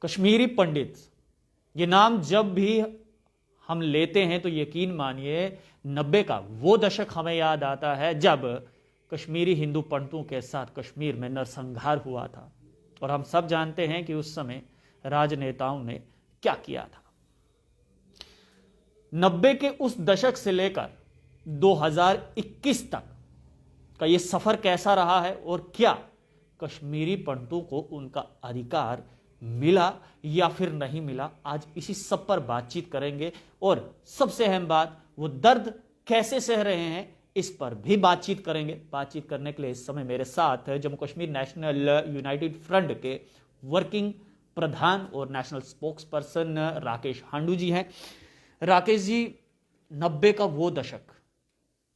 कश्मीरी पंडित, ये नाम जब भी हम लेते हैं तो यकीन मानिए 90 का वो दशक हमें याद आता है जब कश्मीरी हिंदू पंडितों के साथ कश्मीर में नरसंहार हुआ था। और हम सब जानते हैं कि उस समय राजनेताओं ने क्या किया था। 90 के उस दशक से लेकर 2021 तक का ये सफर कैसा रहा है और क्या कश्मीरी पंडितों को उनका अधिकार मिला या फिर नहीं मिला, आज इसी सब पर बातचीत करेंगे। और सबसे अहम बात, वो दर्द कैसे सह रहे हैं इस पर भी बातचीत करेंगे। बातचीत करने के लिए इस समय मेरे साथ Jammu Kashmir national United front के वर्किंग प्रधान और नेशनल स्पोक्स पर्सन राकेश हांडू जी हैं। राकेश जी, 90 का वो दशक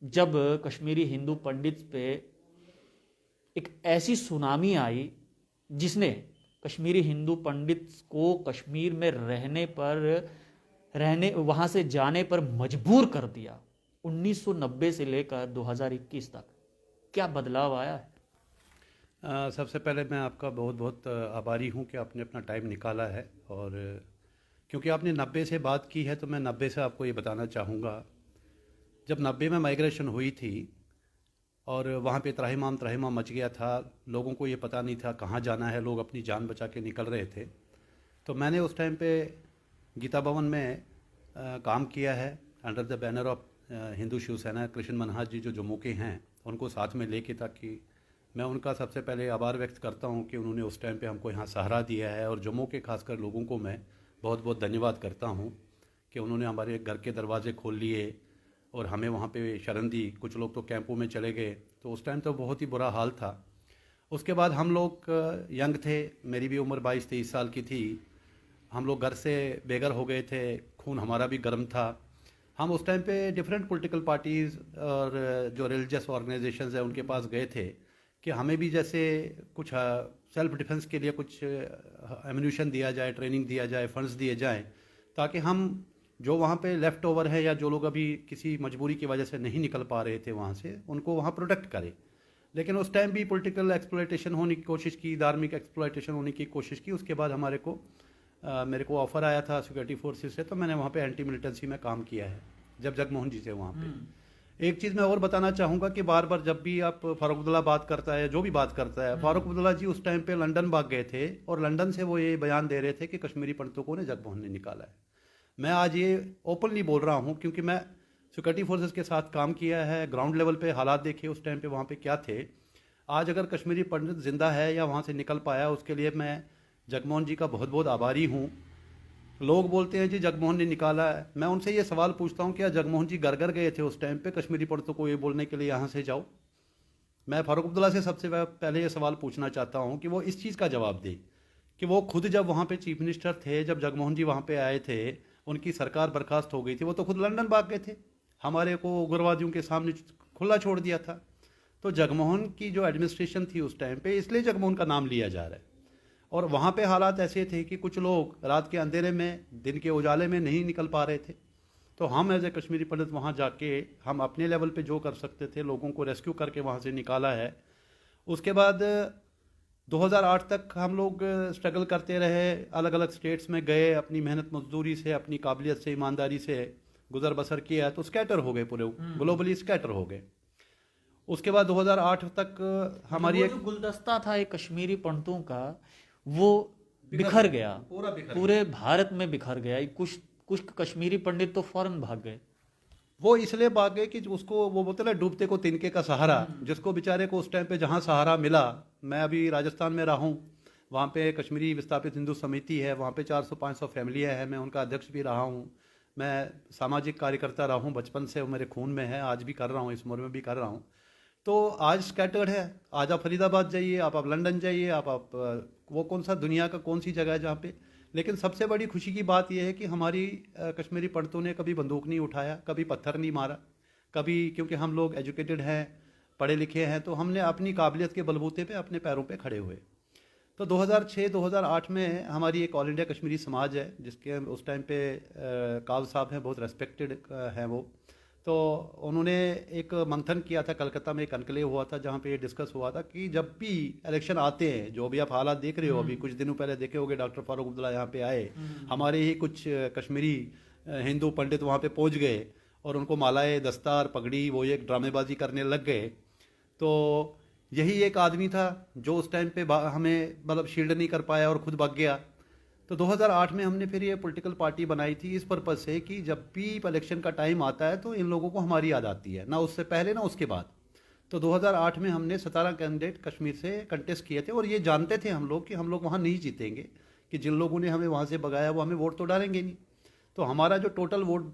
जब कश्मीरी हिंदू पंडित पे एक ऐसी सुनामी आई जिसने कश्मीरी हिंदू पंडित को कश्मीर में रहने वहां से जाने पर मजबूर कर दिया। 1990 से लेकर 2021 तक क्या बदलाव आया है? सबसे पहले मैं आपका बहुत बहुत आभारी हूं कि आपने अपना टाइम निकाला है। और क्योंकि आपने 90 से बात की है तो मैं 90 से आपको ये बताना चाहूँगा, जब 90 में माइग्रेशन हुई थी और वहाँ पे त्राहिमाम मच गया था, लोगों को ये पता नहीं था कहाँ जाना है, लोग अपनी जान बचा के निकल रहे थे। तो मैंने उस टाइम पे गीता भवन में काम किया है under the banner of Hindu Shiv Sena. Krishna Manhas ji जो जम्मू के हैं उनको साथ में लेके, ताकि मैं उनका सबसे पहले आभार व्यक्त करता हूँ कि उन्होंने उस टाइम पे हमको यहाँ सहारा दिया है। और जम्मू के खासकर लोगों को मैं बहुत बहुत धन्यवाद करता हूँ कि उन्होंने हमारे घर के दरवाजे खोल लिए और हमें वहाँ पे शरण दी। कुछ लोग तो कैंपों में चले गए, तो उस टाइम तो बहुत ही बुरा हाल था। उसके बाद हम लोग यंग थे, मेरी भी उम्र 22-23 साल की थी, हम लोग घर से बेघर हो गए थे, खून हमारा भी गर्म था। हम उस टाइम पे डिफरेंट पॉलिटिकल पार्टीज़ और जो रिलीजियस ऑर्गेनाइजेशंस हैं उनके पास गए थे कि हमें भी जैसे कुछ सेल्फ डिफेंस के लिए कुछ एम्यूनिशन दिया जाए, ट्रेनिंग दिया जाए, फंड्स दिए जाएं, ताकि हम जो वहाँ पे लेफ़्ट ओवर है या जो लोग अभी किसी मजबूरी की वजह से नहीं निकल पा रहे थे वहाँ से, उनको वहाँ प्रोटेक्ट करें। लेकिन उस टाइम भी पॉलिटिकल एक्सप्लॉयटेशन होने की कोशिश की, धार्मिक एक्सप्लॉयटेशन होने की कोशिश की। उसके बाद मेरे को ऑफ़र आया था सिक्योरिटी फोर्सेस से, तो मैंने वहाँ पे एंटी मिलिटेंसी में काम किया है जब जगमोहन जी थे वहाँ पे। एक चीज़ मैं और बताना चाहूँगा कि बार बार जब भी आप फारूक अब्दुल्ला बात करता है, जो भी बात करता है, फारूक अब्दुल्ला जी उस टाइम पे लंदन भाग गए थे और लंदन से वो ये बयान दे रहे थे कि कश्मीरी पंडितों को ने जगमोहन ने निकाला है। मैं आज ये ओपनली बोल रहा हूँ क्योंकि मैं सिक्योरिटी फोर्सेस के साथ काम किया है, ग्राउंड लेवल पे हालात देखे उस टाइम पे वहाँ पे क्या थे। आज अगर कश्मीरी पंडित जिंदा है या वहाँ से निकल पाया, उसके लिए मैं जगमोहन जी का बहुत बहुत आभारी हूँ। लोग बोलते हैं जी जगमोहन ने निकाला है, मैं उनसे ये सवाल पूछता हूँ क्या जगमोहन जी घर घर गए थे उस टाइम पे कश्मीरी पंडितों को ये बोलने के लिए यहाँ से जाओ? मैं फारूक अब्दुल्ला से सबसे पहले ये सवाल पूछना चाहता हूँ कि वो इस चीज़ का जवाब दे कि वो खुद जब वहाँ पे चीफ मिनिस्टर थे, जब जगमोहन जी वहाँ पे आए थे, उनकी सरकार बर्खास्त हो गई थी, वो तो खुद लंदन भाग गए थे, हमारे को उग्रवादियों के सामने खुला छोड़ दिया था। तो जगमोहन की जो एडमिनिस्ट्रेशन थी उस टाइम पे, इसलिए जगमोहन का नाम लिया जा रहा है। और वहाँ पे हालात ऐसे थे कि कुछ लोग रात के अंधेरे में, दिन के उजाले में नहीं निकल पा रहे थे। तो हम एज ए कश्मीरी पंडित वहाँ जाके हम अपने लेवल पे जो कर सकते थे, लोगों को रेस्क्यू करके वहाँ से निकाला है। उसके बाद 2008 तक हम लोग स्ट्रगल करते रहे, अलग अलग स्टेट्स में गए, अपनी मेहनत मजदूरी से, अपनी काबिलियत से, ईमानदारी से गुजर बसर किया, तो स्कैटर हो गए, पूरे ग्लोबली स्कैटर हो गए। उसके बाद 2008 तक हमारी जो गुलदस्ता था एक कश्मीरी पंडितों का, वो बिखर गया, पूरे भारत में बिखर गया। कुछ कश्मीरी पंडित तो फौरन भाग गए। वो इसलिए भाग गए कि उसको वो बोलते ना, डूबते को तिनके का सहारा, जिसको बेचारे को उस टाइम पे जहाँ सहारा मिला। मैं अभी राजस्थान में रहा हूँ, वहाँ पे कश्मीरी विस्थापित हिंदू समिति है, वहाँ पे 400-500 फैमिलियाँ हैं, मैं उनका अध्यक्ष भी रहा हूँ। मैं सामाजिक कार्यकर्ता रहा हूँ बचपन से, वो मेरे खून में है, आज भी कर रहा हूँ, इस उम्र में भी कर रहा हूँ। तो आज स्कैटर्ड है, आज आप फरीदाबाद जाइए, आप लंदन जाइए, आप वो कौन सा दुनिया का कौन सी जगह है जहाँ पे। लेकिन सबसे बड़ी खुशी की बात यह है कि हमारी कश्मीरी पंडितों ने कभी बंदूक नहीं उठाया, कभी पत्थर नहीं मारा, कभी, क्योंकि हम लोग एजुकेटेड हैं, पढ़े लिखे हैं, तो हमने अपनी काबिलियत के बलबूते पे अपने पैरों पे खड़े हुए। तो 2006-2008 में हमारी एक ऑल इंडिया कश्मीरी समाज है, जिसके उस टाइम पे काव साहब हैं, बहुत रेस्पेक्टेड हैं वो। तो उन्होंने एक मंथन किया था, कलकत्ता में एक कनक्लेव हुआ था जहाँ पे ये डिस्कस हुआ था कि जब भी इलेक्शन आते हैं, जो भी आप हालात देख रहे हो, अभी कुछ दिनों पहले देखे होंगे डॉक्टर फारूक अब्दुल्ला यहाँ पे आए, हमारे ही कुछ कश्मीरी हिंदू पंडित वहाँ पे पहुँच गए और उनको मालाएं, दस्तार, पगड़ी, वो एक ड्रामेबाजी करने लग गए। तो यही एक आदमी था जो उस टाइम पे हमें मतलब शील्ड नहीं कर पाया और खुद भाग गया। तो 2008 में हमने फिर ये पॉलिटिकल पार्टी बनाई थी इस पर्पज़ से कि जब भी इलेक्शन का टाइम आता है तो इन लोगों को हमारी याद आती है, ना उससे पहले ना उसके बाद। तो 2008 में हमने 17 कैंडिडेट कश्मीर से कंटेस्ट किए थे और ये जानते थे हम लोग कि हम लोग वहाँ नहीं जीतेंगे, कि जिन लोगों ने हमें वहाँ से भगाया वो हमें वोट तो डालेंगे नहीं। तो हमारा जो टोटल वोट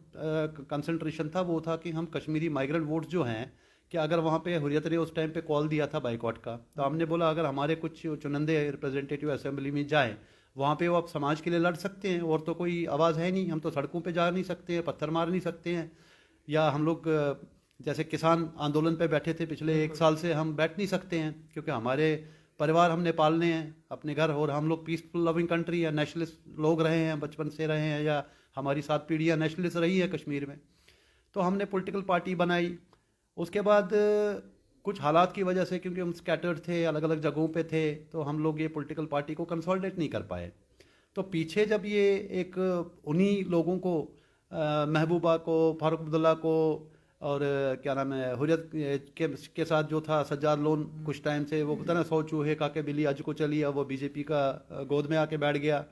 कंसंट्रेशन था वो था कि हम कश्मीरी माइग्रेंट वोट जो हैं, कि अगर वहाँ पे हुर्रियत ने उस टाइम पे कॉल दिया था बाइकआउट का, तो हमने बोला अगर हमारे कुछ चुनिंदे रिप्रेजेंटेटिव असेंबली में जाएँ वहाँ पे वो आप समाज के लिए लड़ सकते हैं, और तो कोई आवाज़ है नहीं, हम तो सड़कों पे जा नहीं सकते हैं, पत्थर मार नहीं सकते हैं, या हम लोग जैसे किसान आंदोलन पे बैठे थे पिछले 1 साल से, हम बैठ नहीं सकते हैं क्योंकि हमारे परिवार हमने पालने हैं अपने घर, और हम लोग पीसफुल लविंग कंट्री या नेशनलिस्ट लोग रहे हैं, बचपन से रहे हैं, या हमारी 7 पीढ़ियाँ नेशनलिस्ट रही है कश्मीर में। तो हमने पॉलिटिकल पार्टी बनाई। उसके बाद कुछ हालात की वजह से, क्योंकि हम स्कैटर्ड थे, अलग अलग जगहों पे थे, तो हम लोग ये पॉलिटिकल पार्टी को कंसोलिडेट नहीं कर पाए। तो पीछे जब ये एक उन्हीं लोगों को महबूबा को, फारूक अब्दुल्ला को, और क्या नाम है, हुर्रियत के साथ जो था सज्जाद लोन, कुछ टाइम से वो पता ना 100 चूहे खा के बिल्ली आज को चली, अब वो बीजेपी का गोद में आके बैठ गया।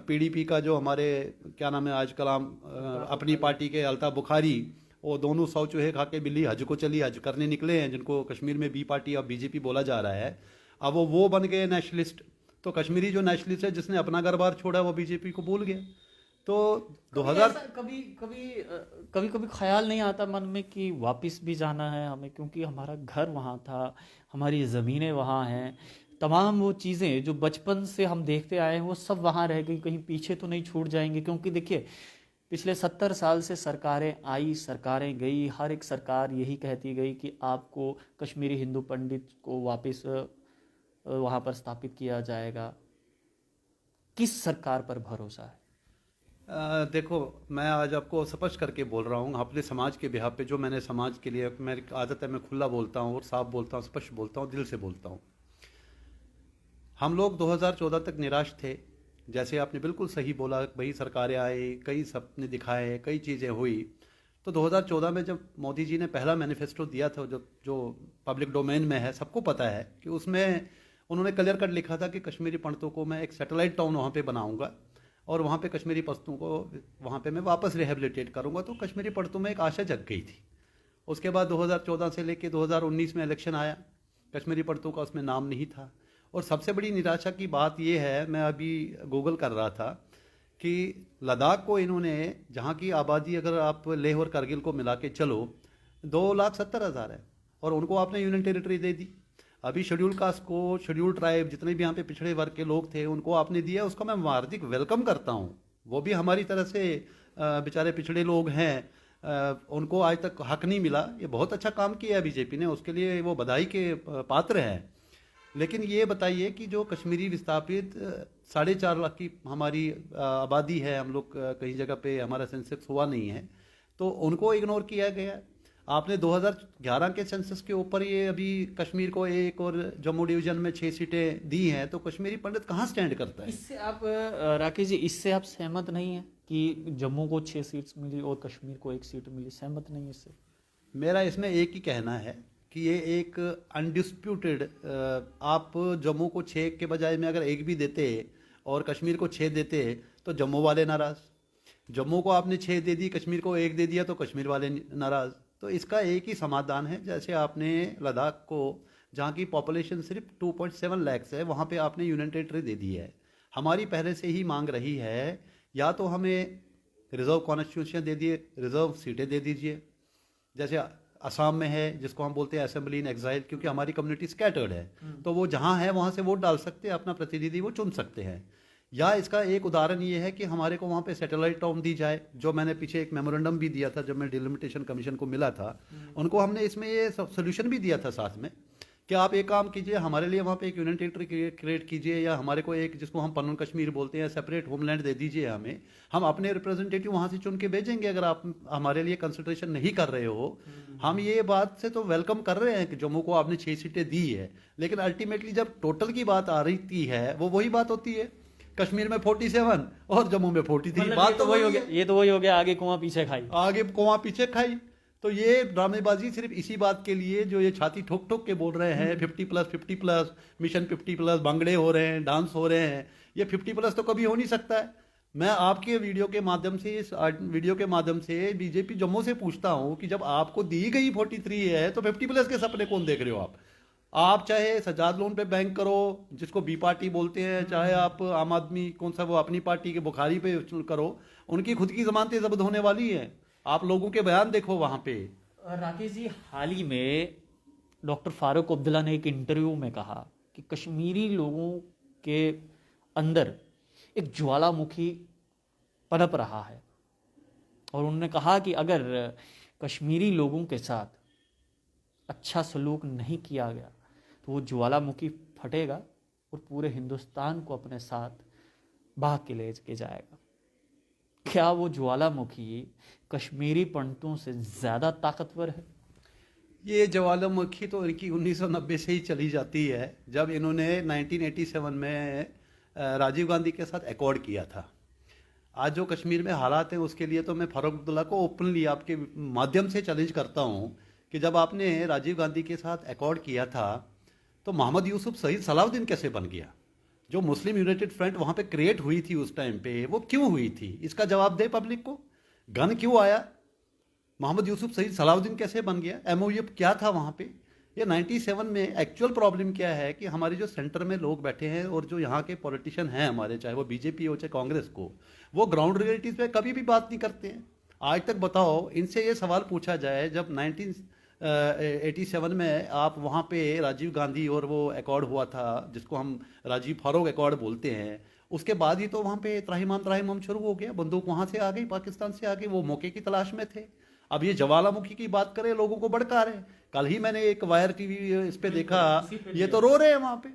पीडीपी का जो हमारे क्या नाम है आज कलाम अपनी पार्टी के अल्ताफ बुखारी, वो दोनों 100 चूहे खा के बिल्ली हज को चली, हज करने निकले हैं, जिनको कश्मीर में बी पार्टी और बीजेपी बोला जा रहा है। अब वो बन गए नेशनलिस्ट। तो कश्मीरी जो नेशनलिस्ट है जिसने अपना घर बार छोड़ा वो बीजेपी को भूल गया। तो 2000 कभी कभी ख्याल नहीं आता मन में कि वापस भी जाना है हमें, क्योंकि हमारा घर वहाँ था, हमारी ज़मीनें वहाँ हैं, तमाम वो चीज़ें जो बचपन से हम देखते आए हैं वो सब वहाँ रह गई, कहीं पीछे तो नहीं छूट जाएंगे। क्योंकि देखिए पिछले 70 साल से सरकारें आई, सरकारें गई, हर एक सरकार यही कहती गई कि आपको कश्मीरी हिंदू पंडित को वापस वहाँ पर स्थापित किया जाएगा। किस सरकार पर भरोसा है? देखो, मैं आज आपको स्पष्ट करके बोल रहा हूँ अपने समाज के बिहाफ पे, जो मैंने समाज के लिए, मेरी आदत है मैं खुला बोलता हूँ और साफ बोलता हूँ, स्पष्ट बोलता हूँ, दिल से बोलता हूँ। हम लोग 2014 तक निराश थे, जैसे आपने बिल्कुल सही बोला, भाई सरकारें आई, कई सपने दिखाए, कई चीज़ें हुई। तो 2014 में जब मोदी जी ने पहला मैनिफेस्टो दिया था, जो पब्लिक डोमेन में है, सबको पता है कि उसमें उन्होंने क्लियर कट लिखा था कि कश्मीरी पंडितों को मैं एक सैटेलाइट टाउन वहाँ पे बनाऊंगा और वहाँ पे कश्मीरी पश्तों को वहाँ पे मैं वापस रिहेबिलिटेट करूँगा। तो कश्मीरी पंडितों में एक आशा जग गई थी। उसके बाद 2014 से लेकर 2019 में इलेक्शन आया, कश्मीरी पंडितों का उसमें नाम नहीं था। और सबसे बड़ी निराशा की बात यह है, मैं अभी गूगल कर रहा था कि लद्दाख को इन्होंने, जहाँ की आबादी अगर आप लेह और करगिल को मिला के चलो 2,70,000 है, और उनको आपने यूनियन टेरिटरी दे दी। अभी शेड्यूल कास्ट को, शेड्यूल ट्राइब, जितने भी यहाँ पे पिछड़े वर्ग के लोग थे उनको आपने दिया, उसका मैं हार्दिक वेलकम करता हूँ। वो भी हमारी तरह से बेचारे पिछड़े लोग हैं, उनको आज तक हक नहीं मिला। ये बहुत अच्छा काम किया है बीजेपी ने, उसके लिए वो बधाई के पात्र हैं। लेकिन ये बताइए कि जो कश्मीरी विस्थापित 4.5 लाख की हमारी आबादी है, हम लोग कहीं जगह पे हमारा सेंसस हुआ नहीं है, तो उनको इग्नोर किया गया। आपने 2011 के सेंसस के ऊपर ये अभी कश्मीर को 1 और जम्मू डिवीजन में 6 सीटें दी हैं, तो कश्मीरी पंडित कहाँ स्टैंड करता है? इससे आप राकेश जी, इससे आप सहमत नहीं है कि जम्मू को 6 सीट्स मिली और कश्मीर को 1 सीट मिली? सहमत नहीं है इससे? मेरा इसमें एक ही कहना है कि ये एक अनडिस्प्यूटेड, आप जम्मू को 6 के बजाय में अगर 1 भी देते और कश्मीर को 6 देते तो जम्मू वाले नाराज़, जम्मू को आपने 6 दे दी, कश्मीर को 1 दे दिया तो कश्मीर वाले नाराज़। तो इसका एक ही समाधान है, जैसे आपने लद्दाख को, जहाँ की पॉपुलेशन सिर्फ 2.7 लाख है, वहाँ पे आपने यूनियन टेरिटरी दे दी है। हमारी पहले से ही मांग रही है, या तो हमें रिजर्व कॉन्स्टिट्यूशन दे दिए, रिजर्व सीटें दे दीजिए, जैसे असम में है जिसको हम बोलते हैं असेंबली इन एग्जाइल, क्योंकि हमारी कम्युनिटी स्कैटर्ड है, तो वो जहाँ है वहाँ से वोट डाल सकते हैं, अपना प्रतिनिधि वो चुन सकते हैं। या इसका एक उदाहरण ये है कि हमारे को वहाँ पे सैटेलाइट टाउन दी जाए, जो मैंने पीछे एक मेमोरेंडम भी दिया था जब मैं डिलिमिटेशन कमीशन को मिला था, उनको हमने इसमें ये सोल्यूशन भी दिया था साथ में कि आप एक काम कीजिए, हमारे लिए वहाँ पे एक यूनियन टेरिटरी क्रिएट कीजिए, या हमारे को एक, जिसको हम पनून कश्मीर बोलते हैं, सेपरेट होमलैंड दे दीजिए हमें, हम अपने रिप्रेजेंटेटिव वहाँ से चुन के भेजेंगे। अगर आप हमारे लिए कंसिडरेशन नहीं कर रहे हो, हम ये बात से तो वेलकम कर रहे हैं कि जम्मू को आपने 6 सीटें दी है, लेकिन अल्टीमेटली जब टोटल की बात आ रही है वो वही बात होती है, कश्मीर में 47 और जम्मू में 43। मतलब बात ये तो वही हो गया, ये तो वही हो गया, आगे कुआं पीछे खाई। आगे कुआं पीछे खाई। तो ये ड्रामेबाजी सिर्फ इसी बात के लिए, जो ये छाती ठोक ठोक के बोल रहे हैं 50+, मिशन 50+, बांगड़े हो रहे हैं, डांस हो रहे हैं, ये 50+ तो कभी हो नहीं सकता है। मैं आपके वीडियो के माध्यम से, इस वीडियो के माध्यम से बीजेपी जम्मू से पूछता हूं कि जब आपको दी गई 43 है तो 50+ के सपने कौन देख रहे हो आप चाहे सजाद लोन पे बैंक करो, जिसको बी पार्टी बोलते हैं, चाहे आप आम आदमी कौन सा वो अपनी पार्टी के बुखारी पे करो, उनकी खुद की जमानतें जब्त होने वाली हैं। आप लोगों के बयान देखो वहां पे। राकेश जी, हाल ही में डॉक्टर फारूक अब्दुल्ला ने एक इंटरव्यू में कहा कि कश्मीरी लोगों के अंदर एक ज्वालामुखी पनप रहा है, और उन्होंने कहा कि अगर कश्मीरी लोगों के साथ अच्छा सलूक नहीं किया गया तो वो ज्वालामुखी फटेगा और पूरे हिंदुस्तान को अपने साथ बहा के ले के जाएगा। क्या वो ज्वालामुखी कश्मीरी पंडितों से ज़्यादा ताकतवर है? ये ज्वालामुखी तो इनकी 1990 से ही चली जाती है, जब इन्होंने 1987 में राजीव गांधी के साथ एकॉर्ड किया था। आज जो कश्मीर में हालात हैं उसके लिए तो मैं फारूक अब्दुल्ला को ओपनली आपके माध्यम से चैलेंज करता हूं कि जब आपने राजीव गांधी के साथ एकॉर्ड किया था तो मोहम्मद यूसुफ शहीद सलाउद्दीन कैसे बन गया? जो मुस्लिम यूनाइटेड फ्रंट वहां पे क्रिएट हुई थी उस टाइम पे, वो क्यों हुई थी? इसका जवाब दे पब्लिक को। गन क्यों आया? मोहम्मद यूसुफ शहीद सलाउद्दीन कैसे बन गया? एमओयू क्या था वहां पे? ये 97 में एक्चुअल प्रॉब्लम क्या है कि हमारे जो सेंटर में लोग बैठे हैं और जो यहाँ के पॉलिटिशियन हैं हमारे, चाहे वो बीजेपी हो चाहे कांग्रेस को, वो ग्राउंड रियलिटीज पे कभी भी बात नहीं करते हैं। आज तक बताओ, इनसे ये सवाल पूछा जाए, जब 1987 में आप वहाँ पे राजीव गांधी और वो एकॉर्ड हुआ था, जिसको हम राजीव फारूक एकॉर्ड बोलते हैं, उसके बाद ही तो वहाँ पे त्राहिमाम शुरू हो गया, बंदूक वहाँ से आ गई, पाकिस्तान से आ गई, वो मौके की तलाश में थे। अब ये ज्वालामुखी की बात करें, लोगों को भड़का रहे हैं। कल ही मैंने एक वायर टीवी इस पे देखा, ये तो रो रहे हैं वहां पे।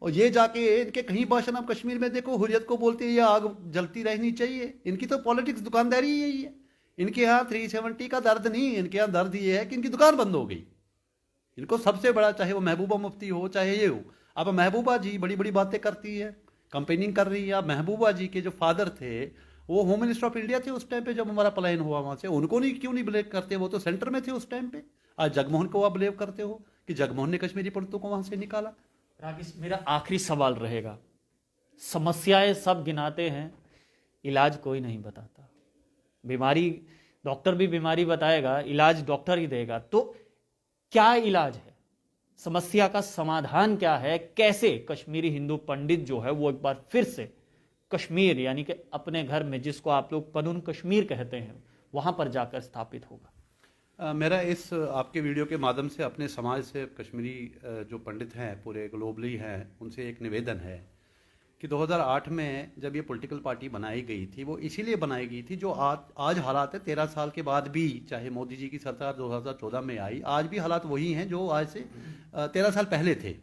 और ये जाके इनके कहीं भाषण आप कश्मीर में देखो, हुर्रियत को बोलते हैं ये आग जलती रहनी चाहिए। इनकी तो पॉलिटिक्स, दुकानदारी यही है। इनके यहाँ 370 का दर्द नहीं, इनके यहाँ दर्द ये है कि इनकी दुकान बंद हो गई। इनको सबसे बड़ा, चाहे वो महबूबा मुफ्ती हो चाहे ये हो, अब महबूबा जी बड़ी बड़ी बातें करती है, कंपेनिंग कर रही है। अब महबूबा जी के जो फादर थे वो होम मिनिस्टर ऑफ इंडिया थे उस टाइम पे जब हमारा पलायन हुआ वहां से, उनको नहीं क्यों नहीं ब्लेम करते? वो तो सेंटर में थे उस टाइम पे। आज जगमोहन को आप ब्लेम करते हो कि जगमोहन ने कश्मीरी पंडितों को वहां से निकाला। राकेश, मेरा आखिरी सवाल रहेगा, समस्याएं सब गिनाते हैं, इलाज कोई नहीं बताता। बीमारी डॉक्टर भी बीमारी बताएगा, इलाज डॉक्टर ही देगा, तो क्या इलाज है? समस्या का समाधान क्या है? कैसे कश्मीरी हिंदू पंडित जो है वो एक बार फिर से कश्मीर, यानी कि अपने घर में, जिसको आप लोग पनून कश्मीर कहते हैं, वहां पर जाकर स्थापित होगा? मेरा इस आपके वीडियो के माध्यम से अपने समाज से, कश्मीरी जो पंडित हैं पूरे ग्लोबली हैं, उनसे एक निवेदन है कि 2008 में जब ये पॉलिटिकल पार्टी बनाई गई थी, वो इसीलिए बनाई गई थी, जो आज हालात है 13 साल के बाद भी, चाहे मोदी जी की सरकार 2014 में आई, आज भी हालात वही हैं जो आज से 13 साल पहले थे।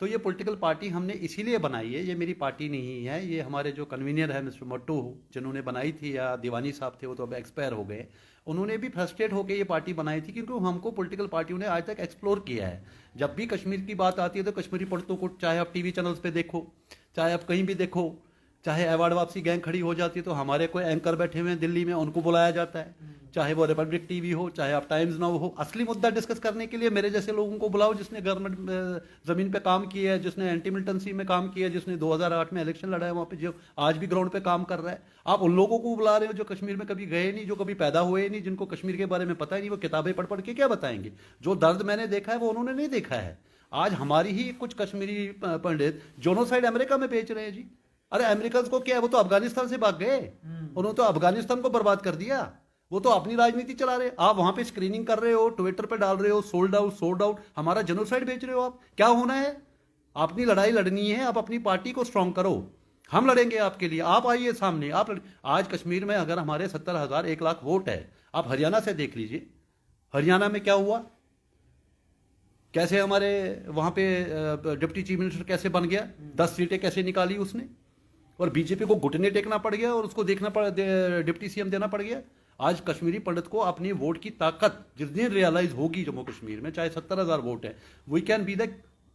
तो ये पॉलिटिकल पार्टी हमने इसीलिए बनाई है, ये मेरी पार्टी नहीं है, ये हमारे जो कन्वीनियर है मिस्टर मट्टू जिन्होंने बनाई थी, या दीवानी साहब थे, वो तो अब एक्सपायर हो गए, उन्होंने भी फ्रस्ट्रेट होकर ये पार्टी बनाई थी, क्योंकि हमको पॉलिटिकल पार्टियों ने आज तक एक्सप्लोर किया है। जब भी कश्मीर की बात आती है तो कश्मीरी पंडितों को, चाहे आप टीवी चैनल्स पे देखो, चाहे आप कहीं भी देखो, चाहे अवार्ड वापसी गैंग खड़ी हो जाती है तो हमारे कोई एंकर बैठे हुए हैं दिल्ली में, उनको बुलाया जाता है, चाहे वो रिपब्लिक टीवी हो, चाहे आप टाइम्स नाउ हो। असली मुद्दा डिस्कस करने के लिए मेरे जैसे लोगों को बुलाओ, जिसने गवर्नमेंट ज़मीन पे काम किया है, जिसने एंटी मिलिटेंसी में काम किया है, जिसने 2008 में इलेक्शन लड़ा है वहाँ पे, जो आज भी ग्राउंड पे काम कर रहा है। आप उन लोगों को बुला रहे हो जो कश्मीर में कभी गए नहीं, जो कभी पैदा हुए नहीं, जिनको कश्मीर के बारे में पता ही नहीं, वो किताबें पढ़ पढ़ के क्या बताएंगे? जो दर्द मैंने देखा है वो उन्होंने नहीं देखा है। आज हमारी ही कुछ कश्मीरी पंडित जोनोसाइड अमेरिका में बेच रहे हैं जी। अरे अमेरिकन को क्या है, वो तो अफगानिस्तान से भाग गए, उन्होंने तो अफगानिस्तान को बर्बाद कर दिया, वो तो अपनी राजनीति चला रहे। आप वहां पे स्क्रीनिंग कर रहे हो, ट्विटर पे डाल रहे हो, सोल्ड आउट, हमारा जेनोसाइड बेच रहे हो आप। क्या होना है? अपनी लड़ाई लड़नी है, आप अपनी पार्टी को स्ट्रांग करो, हम लड़ेंगे आपके लिए, आप आइए सामने। आज कश्मीर में अगर हमारे 70,000 1 लाख वोट है, आप हरियाणा से देख लीजिए, हरियाणा में क्या हुआ? कैसे हमारे वहाँ पे डिप्टी चीफ मिनिस्टर कैसे बन गया, 10 सीटें कैसे निकाली उसने, और बीजेपी को घुटने टेकना पड़ गया और उसको डिप्टी सीएम देना पड़ गया। आज कश्मीरी पंडित को अपनी वोट की ताकत जिस दिन रियलाइज होगी जम्मू कश्मीर में, चाहे 70,000 वोट है, we can be the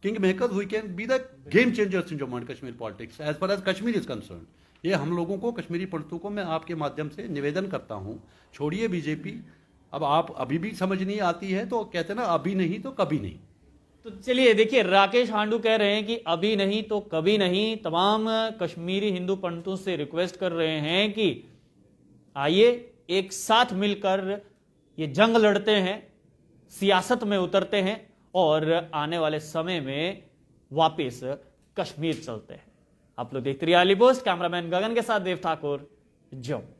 king makers, we can be the game changers in Jammu and Kashmir politics as far as Kashmir is concern. ये हम लोगों को, कश्मीरी पंडितों को मैं आपके माध्यम से निवेदन करता हूँ, छोड़िए बीजेपी। अब आप अभी भी समझ नहीं आती है तो कहते ना अभी नहीं तो कभी नहीं। तो चलिए देखिए, राकेश हांडू कह रहे हैं कि अभी नहीं तो कभी नहीं। तमाम कश्मीरी हिंदू पंडितों से रिक्वेस्ट कर रहे हैं कि आइए एक साथ मिलकर ये जंग लड़ते हैं, सियासत में उतरते हैं और आने वाले समय में वापस कश्मीर चलते हैं। आप लोग देखते रहिए आली पोस्ट। कैमरामैन गगन के साथ देव ठाकुर, जम्मू।